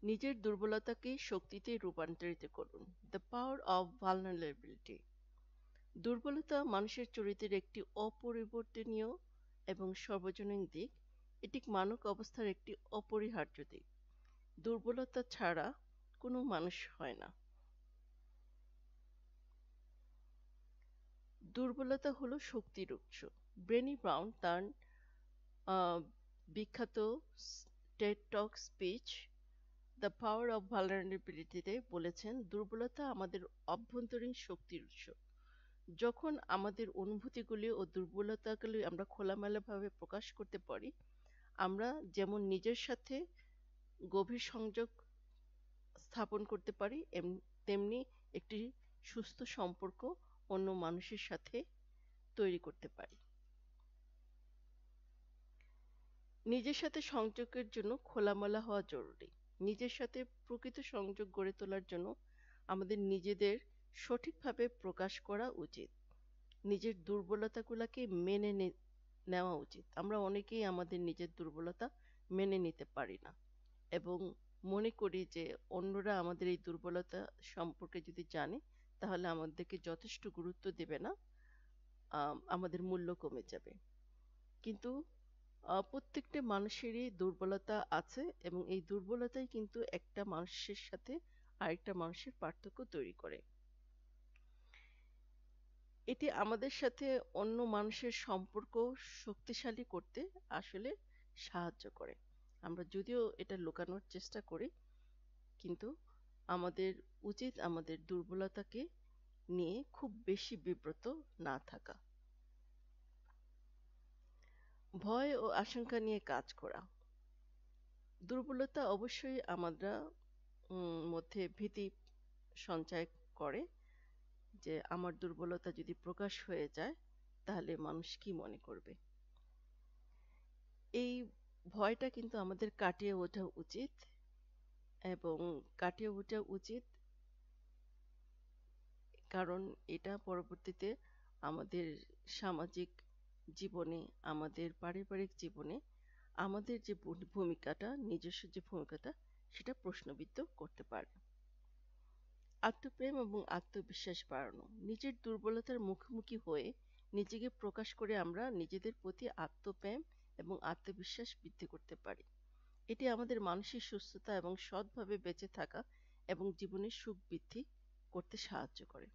নিজের দুর্বলতাকে শক্তিতে রূপান্তরিত করুন। The power of vulnerability. দুর্বলতা মানুষের চরিত্রের একটি অপরিবর্তনীয় এবং সর্বজনীন দিক। এটি মানব অবস্থার একটি অপরিহার্য দিক। দুর্বলতা ছাড়া কোনো মানুষ হয় না। দুর্বলতা হলো শক্তির উৎস। ব্রেনি ব্রাউন তার বিখ্যাত TED talk speech the power of ভালনারেবিলিটিতে বলেছেন, দুর্বলতা আমাদের অভ্যন্তরীণ শক্তির উৎস। যখন আমাদের অনুভূতিগুলি ও দুর্বলতাগুলি আমরা খোলামেলাভাবে প্রকাশ করতে পারি, আমরা যেমন নিজের সাথে গভীর সংযোগ স্থাপন করতে পারি, তেমনি একটি সুস্থ সম্পর্ক অন্য মানুষের সাথে তৈরি করতে পারি। নিজের সাথে সংযোগের জন্য খোলামেলা হওয়া জরুরি। নিজের সাথে প্রকৃত সংযোগ গড়ে তোলার জন্য আমাদের নিজেদের সঠিকভাবে প্রকাশ করা উচিত। নিজের দুর্বলতাগুলোকে মেনে নেওয়া উচিত। আমরা অনেকেই আমাদের নিজের দুর্বলতা মেনে নিতে পারি না এবং মনে করি যে অন্যরা আমাদের এই দুর্বলতা সম্পর্কে যদি জানে তাহলে আমাদেরকে যথেষ্ট গুরুত্ব দেবে না, আমাদের মূল্য কমে যাবে। কিন্তু প্রত্যেকটা মানুষেরই দুর্বলতা আছে এবং এই দুর্বলতাই কিন্তু একটা মানুষের সাথে আরেকটা মানুষের পার্থক্য তৈরি করে। এটি আমাদের সাথে অন্য মানুষের সম্পর্ক শক্তিশালী করতে আসলে সাহায্য করে। আমরা যদিও এটা লুকানোর চেষ্টা করি, কিন্তু আমাদের উচিত আমাদের দুর্বলতাকে নিয়ে খুব বেশি বিব্রত না থাকা। ভয় ও আশঙ্কা নিয়ে কাজ করা। দুর্বলতা অবশ্যই আমরা মধ্যে ভীতি সঞ্চয় করে যে আমার দুর্বলতা যদি প্রকাশ হয়ে যায় তাহলে মানুষ কি মনে করবে। এই ভয়টা কিন্তু আমাদের কাটিয়ে ওঠা উচিত এবং কাটিয়ে ওঠা উচিত, কারণ এটা পরবর্তীতে আমাদের সামাজিক জীবনে, আমাদের পারিবারিক জীবনে আমাদের যে ভূমিকাটা, নিজস্ব যে ভূমিকাটা, সেটা প্রশ্নবিদ্ধ করতে পারে। আত্মপ্রেম এবং আত্মবিশ্বাস বাড়ানো। নিজের দুর্বলতার মুখোমুখি হয়ে নিজেকে প্রকাশ করে আমরা নিজেদের প্রতি আত্মপ্রেম এবং আত্মবিশ্বাস বৃদ্ধি করতে পারি। এটি আমাদের মানসিক সুস্থতা এবং সৎভাবে বেঁচে থাকা এবং জীবনের সুখ বৃদ্ধি করতে সাহায্য করে।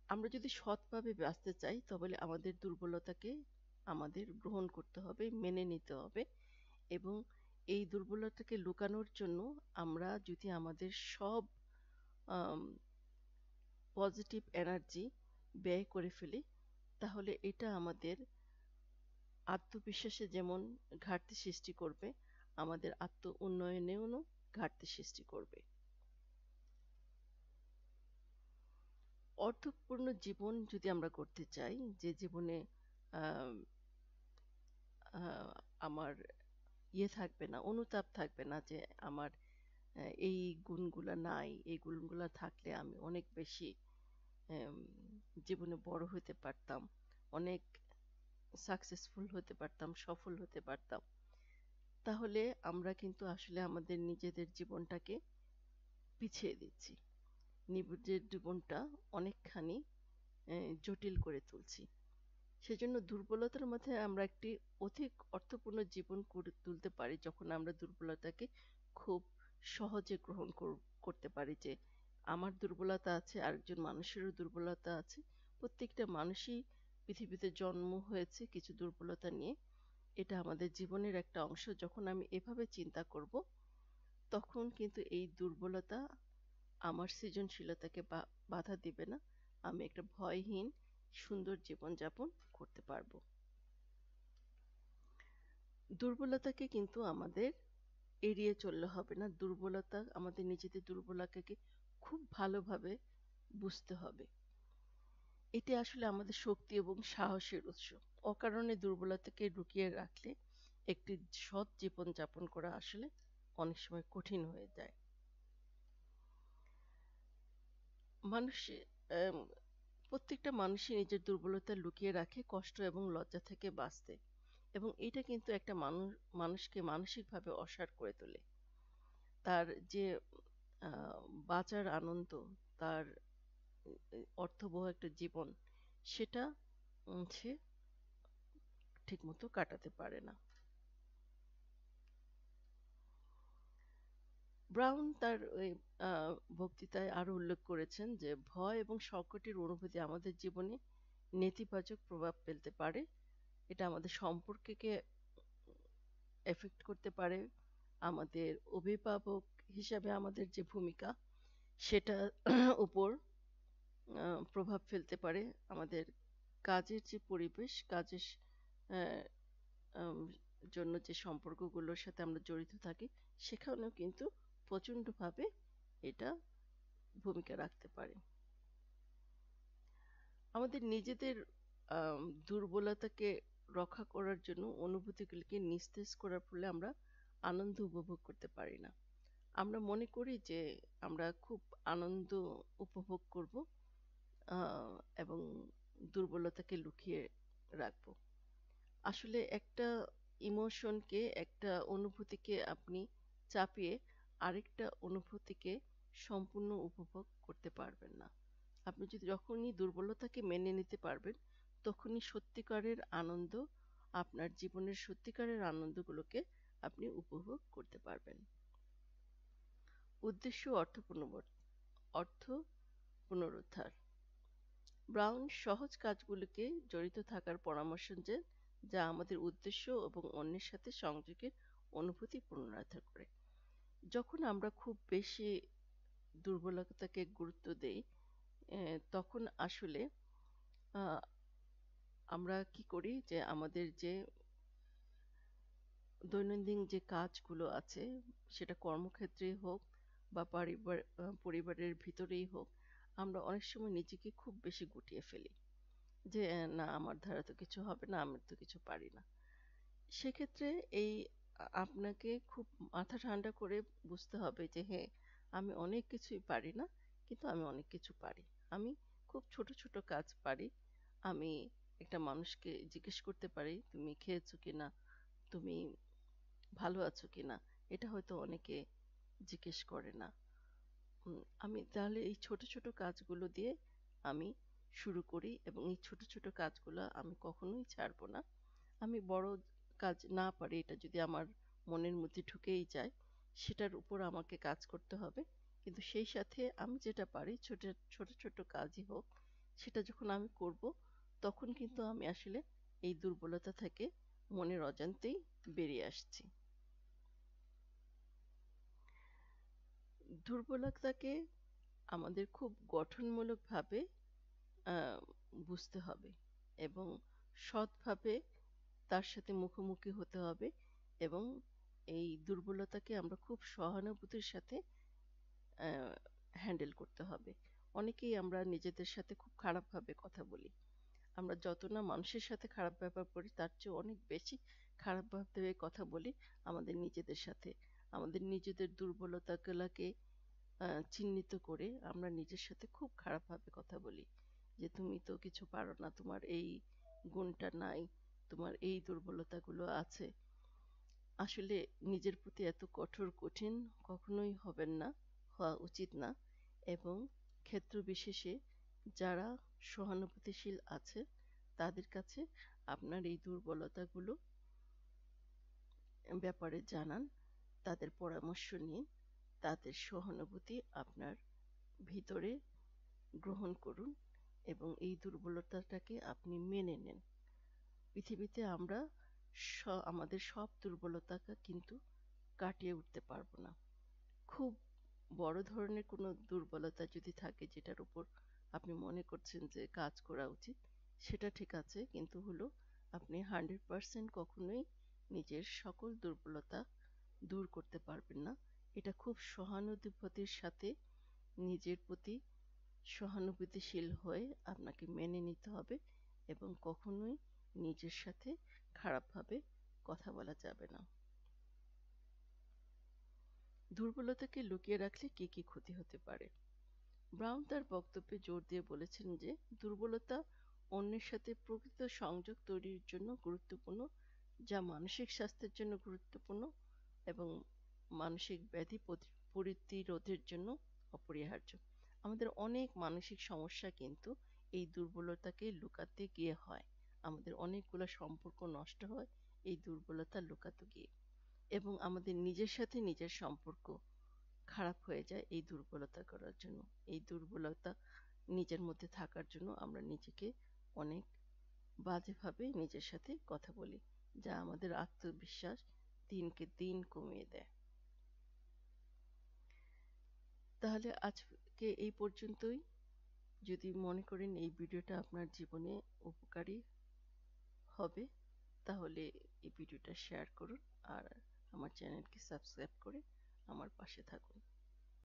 আমরা যদি সৎভাবে বাঁচতে চাই তাহলে আমাদের দুর্বলতাকে আমাদের গ্রহণ করতে হবে, মেনে নিতে হবে এবং এই দুর্বলতাকে লুকানোর জন্য আমরা যদি আমাদের সব পজিটিভ এনার্জি ব্যয় করে ফেলি তাহলে এটা আমাদের আত্মবিশ্বাসে যেমন ঘাটতি সৃষ্টি করবে, আমাদের আত্ম উন্নয়নেও ঘাটতি সৃষ্টি করবে। অর্থপূর্ণ জীবন যদি আমরা করতে চাই, যে জীবনে আহ, আহ, আমার থাকবে না, অনুতাপ থাকবে না যে আমার এই গুণগুলা নাই, এই গুণগুলা থাকলে আমি অনেক বেশি আম, জীবনে বড় হতে পারতাম, অনেক সাকসেসফুল হতে পারতাম, সফল হতে পারতাম, তাহলে আমরা কিন্তু আসলে আমাদের নিজেদের জীবনটাকে পিছিয়ে দিচ্ছি, নিজের জীবনটা অনেকখানি জটিল করে তুলছি। সেজন্য দুর্বলতার মধ্যে আমরা একটি অধিক অর্থপূর্ণ জীবন করে তুলতে পারি যখন আমরা দুর্বলতাকে খুব সহজে গ্রহণ করতে পারি যে আমার দুর্বলতা আছে, আরেকজন মানুষেরও দুর্বলতা আছে। প্রত্যেকটা মানুষই পৃথিবীতে জন্ম হয়েছে কিছু দুর্বলতা নিয়ে। এটা আমাদের জীবনের একটা অংশ। যখন আমি এভাবে চিন্তা করব তখন কিন্তু এই দুর্বলতা আমার সৃজনশীলতাকে বাধা দিবে না। আমি একটা ভয়হীন সুন্দর জীবনযাপন করতে পারবো। দুর্বলতাকে কিন্তু আমাদের এড়িয়ে চললে হবে না। দুর্বলতা, আমাদের নিজেদের দুর্বলতাকে খুব ভালোভাবে বুঝতে হবে। এটি আসলে আমাদের শক্তি এবং সাহসের উৎস। অকারণে দুর্বলতাকে লুকিয়ে রাখলে একটি সৎ জীবন যাপন করা আসলে অনেক সময় কঠিন হয়ে যায়। মানুষ আম, প্রত্যেকটা মানুষই নিজের দুর্বলতা লুকিয়ে রাখে কষ্ট এবং লজ্জা থেকে বাঁচতে, এবং এটা কিন্তু একটা মানুষকে মানসিকভাবে অসাড় করে তোলে। তার যে আহ, বাঁচার আনন্দ, তার অর্থবহ একটা জীবন, সেটা সে ঠিকমতো কাটাতে পারে না। ব্রাউন তার ওই বক্তৃতায় আরো উল্লেখ করেছেন যে ভয় এবং সংকটের অনুভূতি আমাদের জীবনে নেতিবাচক প্রভাব ফেলতে পারে। এটা আমাদের সম্পর্ককে এফেক্ট করতে পারে, আমাদের অভিভাবক হিসাবে আমাদের যে ভূমিকা সেটার উপর প্রভাব ফেলতে পারে, আমাদের কাজের যে পরিবেশ, কাজের আহ, আম, জন্য যে সম্পর্কগুলোর সাথে আমরা জড়িত থাকি, সেখানেও কিন্তু প্রচণ্ডভাবে এটা ভূমিকা রাখতে পারে। আমাদের নিজেদের দুর্বলতাকে রক্ষা করার জন্য অনুভূতিগুলিকে নিস্তেজ করার ফলে আমরা আনন্দ উপভোগ করতে পারি না। আমরা মনে করি যে আমরা খুব আনন্দ উপভোগ করব, আহ, এবং দুর্বলতাকে লুকিয়ে রাখবো। আসলে একটা ইমোশনকে, একটা অনুভূতিকে আপনি চাপিয়ে আরেকটা অনুভূতিকে সম্পূর্ণ উপভোগ করতে পারবেন না। আপনি যদি যখনই দুর্বলতাকে মেনে নিতে পারবেন, তখনই সত্যিকারের আনন্দ, আপনার জীবনের সত্যিকারের আনন্দগুলোকে আপনি উপভোগ করতে পারবেন। উদ্দেশ্য অর্থ পুনরুদ্ধার। ব্রাউন সহজ কাজগুলোকে জড়িত থাকার পরামর্শ দেন, যা আমাদের উদ্দেশ্য এবং অন্যের সাথে সংযোগের অনুভূতি পুনরুদ্ধার করে। যখন আমরা খুব বেশি দুর্বলতাকে গুরুত্ব দেই, তখন আসলে আহ, আমরা কি করি যে আমাদের যে দৈনন্দিন যে কাজগুলো আছে, সেটা কর্মক্ষেত্রেই হোক বা পরিবারের ভিতরেই হোক, আমরা অনেক সময় নিজেকে খুব বেশি গুটিয়ে ফেলি যে না, আমার দ্বারা তো কিছু হবে না, আমি তো কিছু পারি না। সেক্ষেত্রে এই আপনাকে খুব মাথা ঠান্ডা করে বুঝতে হবে যে হ্যাঁ, আমি অনেক কিছুই পারি না, কিন্তু আমি অনেক কিছু পারি। আমি খুব ছোট ছোট কাজ পারি। আমি একটা মানুষকে জিজ্ঞেস করতে পারি তুমি খেয়েছো কিনা, তুমি ভালো আছো কিনা। এটা হয়তো অনেকে জিজ্ঞেস করে না। আমি তাহলে এই ছোট ছোট কাজগুলো দিয়ে আমি শুরু করি, এবং এই ছোট ছোট কাজগুলো আমি কখনোই ছাড়বো না। আমি বড় কাজ না পারি, এটা যদি আমার মনের মধ্যে ঢুকেই যায়, সেটার উপর আমাকে কাজ করতে হবে। কিন্তু সেই সাথে আমি যেটা পারি, ছোট ছোট ছোট কাজই হোক, সেটা যখন আমি করব, তখন কিন্তু আমি আসলে এই দুর্বলতা থেকে মনের অজান্তেই বেরিয়ে আসছি। দুর্বলতাকে আমাদের খুব গঠনমূলকভাবে আহ, বুঝতে হবে এবং সৎভাবে তার সাথে মুখোমুখি হতে হবে, এবং এই দুর্বলতাকে আমরা খুব সহানুভূতির সাথে হ্যান্ডেল করতে হবে। অনেকেই আমরা নিজেদের সাথে খুব খারাপভাবে কথা বলি। আমরা যত না মানুষের সাথে খারাপ ব্যবহার করি, তার চেয়ে অনেক বেশি খারাপভাবে কথা বলি আমাদের নিজেদের সাথে। আমাদের নিজেদের দুর্বলতাগুলোকে চিহ্নিত করে আমরা নিজের সাথে খুব খারাপভাবে কথা বলি যে তুমি তো কিছু পারো না, তোমার এই গুণটা নাই, তোমার এই দুর্বলতাগুলো আছে। আসলে নিজের প্রতি এত কঠিন কখনোই হবেন না, হওয়া উচিত না। এবং ক্ষেত্র বিশেষে যারা সহানুভূতিশীল আছে, তাদের কাছে আপনার এই দুর্বলতাগুলো ব্যাপারে জানান, তাদের পরামর্শ নিন, তাদের সহানুভূতি আপনার ভিতরে গ্রহণ করুন, এবং এই দুর্বলতাটাকে আপনি মেনে নেন। পৃথিবীতে আমরা আমাদের সব দুর্বলতাকে কিন্তু কাটিয়ে উঠতে পারবো না। খুব বড় ধরনের কোনো দুর্বলতা যদি থাকে যেটার উপর আপনি মনে করছেন যে কাজ করা উচিত, সেটা ঠিক আছে, কিন্তু হলো আপনি 100% কখনোই নিজের সকল দুর্বলতা দূর করতে পারবেন না। এটা খুব সহানুভূতির সাথে নিজের প্রতি সহানুভূতিশীল হয়ে আপনাকে মেনে নিতে হবে, এবং কখনোই নিজের সাথে খারাপভাবে কথা বলা যাবে না। দুর্বলতাকে লুকিয়ে রাখলে কি কি ক্ষতি হতে পারে? ব্রাউন তার বক্তব্যে জোর দিয়ে বলেছেন যে দুর্বলতা অন্যের সাথে প্রকৃত সংযোগ তৈরির জন্য গুরুত্বপূর্ণ, যা মানসিক স্বাস্থ্যের জন্য গুরুত্বপূর্ণ, এবং মানসিক ব্যাধি প্রতিরোধের জন্য অপরিহার্য। আমাদের অনেক মানসিক সমস্যা কিন্তু এই দুর্বলতাকে লুকাতে গিয়ে হয়। আমাদের অনেকগুলো সম্পর্ক নষ্ট হয় এই দুর্বলতা লুকাতে গিয়ে, এবং আমাদের নিজের সাথে নিজের সম্পর্ক খারাপ হয়ে যায় এই দুর্বলতা করার জন্য। এই দুর্বলতা নিজের মধ্যে থাকার জন্য আমরা নিজেকে অনেক বাজেভাবে নিজের সাথে কথা বলি, যা আমাদের আত্মবিশ্বাস দিনকে দিন কমিয়ে দেয়। তাহলে আজকে এই পর্যন্তই। যদি মনে করেন এই ভিডিওটা আপনার জীবনে উপকারী হবে, তাহলে এই ভিডিওটা শেয়ার করুন আর আমার চ্যানেলকে সাবস্ক্রাইব করে আমার পাশে থাকুন।